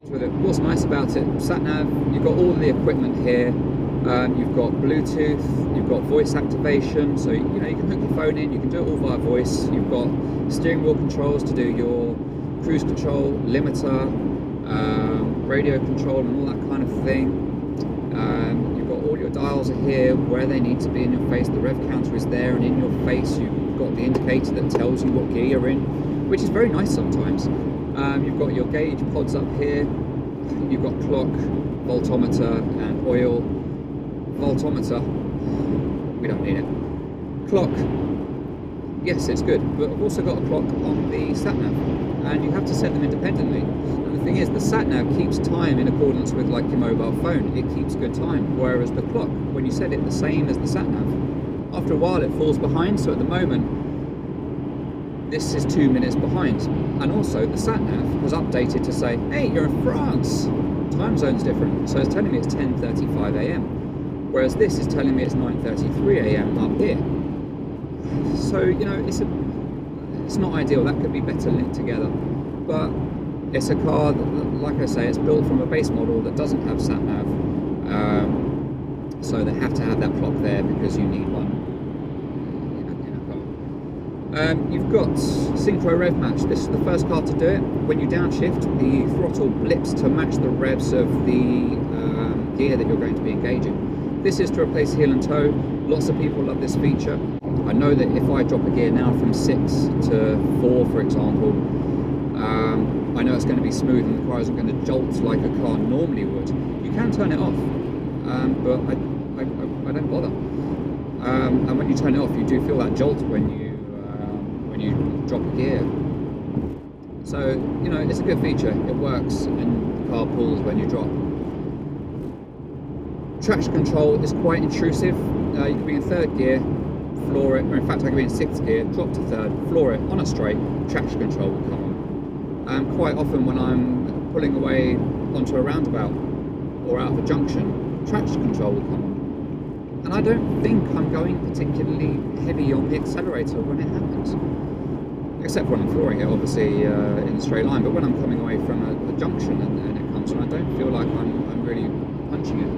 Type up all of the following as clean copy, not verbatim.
With it. What's nice about it, sat nav, you've got all the equipment here. You've got Bluetooth, you've got voice activation, so you can hook your phone in, you can do it all via voice. You've got steering wheel controls to do your cruise control, limiter, radio control and all that kind of thing. You've got all your dials are here where they need to be in your face. The rev counter is there and in your face. You've got the indicator that tells you what gear you're in, which is very nice sometimes. You've got your gauge pods up here. You've got clock, voltometer and oil. Voltometer, we don't need it. Clock, yes, it's good, but I've also got a clock on the sat-nav, and you have to set them independently. And the thing is, the sat-nav keeps time in accordance with like your mobile phone. It keeps good time, whereas the clock, when you set it the same as the sat-nav, after a while it falls behind. So at the moment, this is 2 minutes behind. And also the sat-nav was updated to say, hey, you're in France. Time zone's different. So it's telling me it's 10:35 AM. Whereas this is telling me it's 9:33 AM up here. So, it's not ideal. That could be better linked together. But it's a car that, like I say, it's built from a base model that doesn't have sat-nav. So they have to have that clock there because you need one. You've got synchro rev match. This is the first car to do it. When you downshift, the throttle blips to match the revs of the gear that you're going to be engaging. This is to replace heel and toe. Lots of people love this feature. I know that if I drop a gear now from 6 to 4, for example, I know it's going to be smooth and the car isn't going to jolt like a car normally would. You can turn it off, but I don't bother. And when you turn it off, you do feel that jolt when you drop a gear. So, it's a good feature. It works and the car pulls when you drop. Traction control is quite intrusive. You can be in 3rd gear, floor it, or in fact I can be in 6th gear, drop to 3rd, floor it on a straight, traction control will come on. Quite often when I'm pulling away onto a roundabout or out of a junction, traction control will come on. And I don't think I'm going particularly heavy on the accelerator when it happens. Except when I'm flooring it, obviously, in a straight line, but when I'm coming away from a junction and it comes on, I don't feel like I'm really punching it.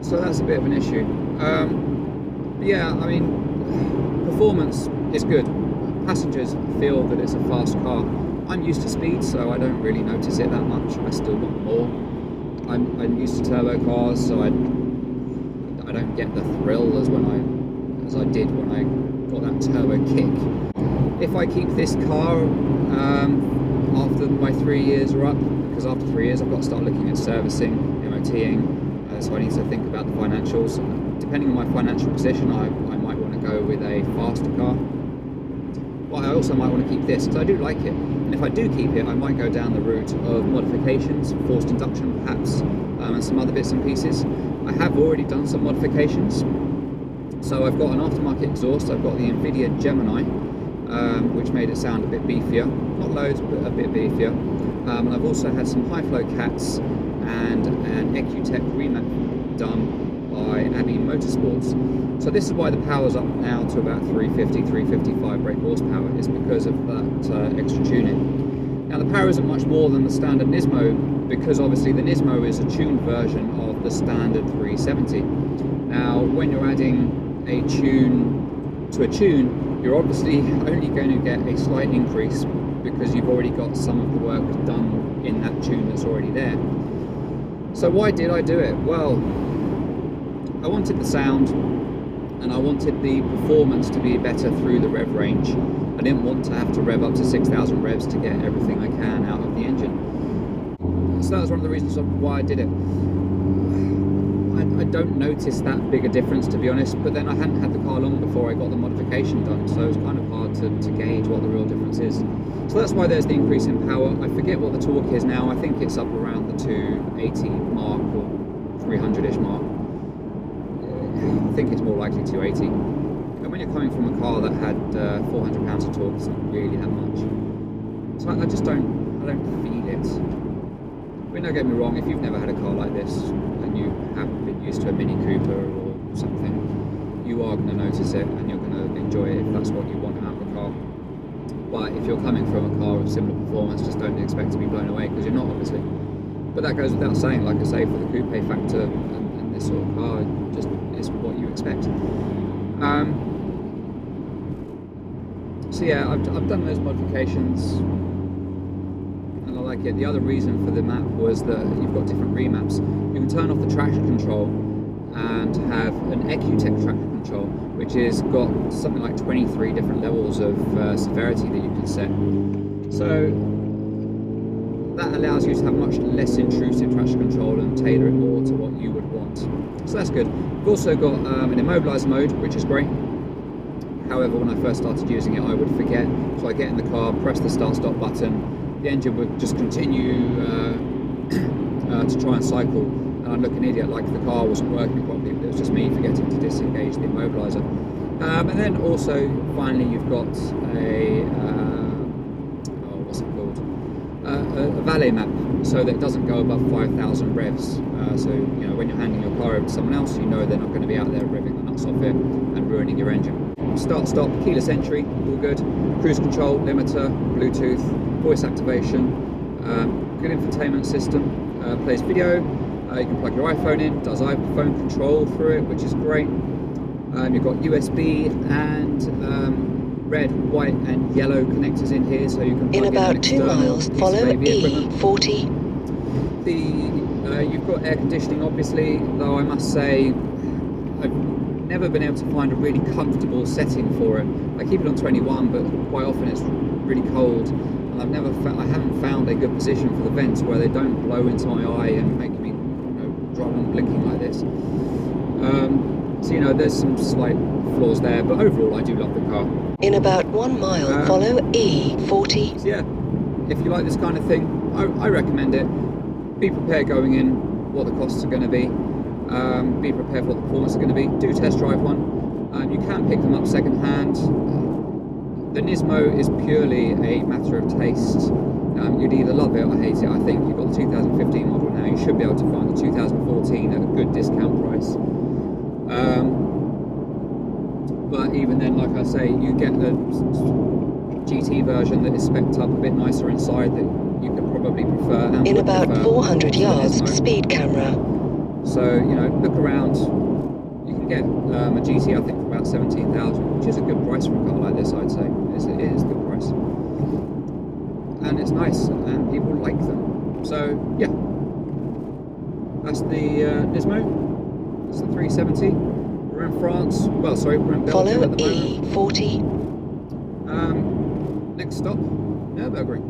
So that's a bit of an issue. Yeah, I mean, performance is good. Passengers feel that it's a fast car. I'm used to speed, so I don't really notice it that much. I still want more. I'm used to turbo cars, so I don't get the thrill as I did when I got that turbo kick. If I keep this car after my 3 years are up, because after 3 years I've got to start looking at servicing, MOTing. So I need to think about the financials. Depending on my financial position, I might want to go with a faster car. But I also might want to keep this, because I do like it. And if I do keep it, I might go down the route of modifications, forced induction perhaps, and some other bits and pieces. I have already done some modifications. So I've got an aftermarket exhaust. I've got the NVIDIA Gemini, which made it sound a bit beefier. Not loads, but a bit beefier. And I've also had some high-flow cats and an EcuTech remap done by Abbey Motorsports. So this is why the power's up now to about 350, 355 brake horsepower, is because of that extra tuning. Now the power isn't much more than the standard Nismo, because obviously the Nismo is a tuned version of the standard 370. Now when you're adding a tune to a tune, you're obviously only going to get a slight increase because you've already got some of the work done in that tune that's already there. So why did I do it? Well, I wanted the sound and I wanted the performance to be better through the rev range. I didn't want to have to rev up to 6,000 revs to get everything I can out of the engine. So that was one of the reasons why I did it. I don't notice that big a difference, to be honest, but then I hadn't had the car long before I got the modification done, so it's kind of hard to gauge what the real difference is. So that's why there's the increase in power. I forget what the torque is now. I think it's up around the 280 mark or 300-ish mark. I think it's more likely 280. And when you're coming from a car that had 400 pounds of torque, it's not really that much. So I just don't feel it. I mean, don't get me wrong, if you've never had a car like this and you haven't been used to a Mini Cooper or something, you are going to notice it and you're going to enjoy it if that's what you want out of a car. But if you're coming from a car of similar performance, just don't expect to be blown away, because you're not, obviously. But that goes without saying, like I say, for the coupe factor and this sort of car, just is what you expect. So yeah, I've done those modifications, and I like it. The other reason for the map was that you've got different remaps. You can turn off the traction control and have an EcuTech traction control, which has got something like 23 different levels of severity that you can set. So that allows you to have much less intrusive traction control and tailor it more to what you would want. So that's good. We've also got an immobiliser mode, which is great. However, when I first started using it, I would forget. So I get in the car, press the start-stop button, the engine would just continue to try and cycle, and I'd look an idiot, like the car wasn't working properly, but it was just me forgetting to disengage the immobiliser. And then also, finally, you've got a what's it called? A valet map, so that it doesn't go above 5,000 revs. So you know, when you're handing your car over to someone else, you know they're not going to be out there revving the nuts off it and ruining your engine. Start, stop, keyless entry, all good. Cruise control, limiter, Bluetooth, voice activation, good infotainment system, plays video. You can plug your iPhone in, does iPhone control through it, which is great. You've got USB and red, white and yellow connectors in here, so you can plug in about 2 miles, follow E40. You've got air conditioning, obviously, though I must say I've never been able to find a really comfortable setting for it. I keep it on 21, but quite often it's really cold, and I haven't found a good position for the vents where they don't blow into my eye and make me, drive on blinking like this. So there's some slight flaws there, but overall I do love the car. In about 1 mile, follow E40. So yeah, if you like this kind of thing, I recommend it. Be prepared going in what the costs are going to be. Be prepared for what the performance is going to be. Do test drive one. You can pick them up second hand. The Nismo is purely a matter of taste. You'd either love it or hate it. I think you've got the 2015 model now. You should be able to find the 2014 at a good discount price. But even then, like I say, you get the GT version that is spec'd up a bit nicer inside that you could probably prefer. And in about 400 yards, speed camera. So, look around. You can get a GT, I think, for about 17,000, which is a good price for a car like this, I'd say. It is a good price. And it's nice, and people like them. So, yeah. That's the Nismo. It's the 370. We're in France. Well, sorry, we're in Belgium at the moment. Follow E40. Next stop, Nürburgring.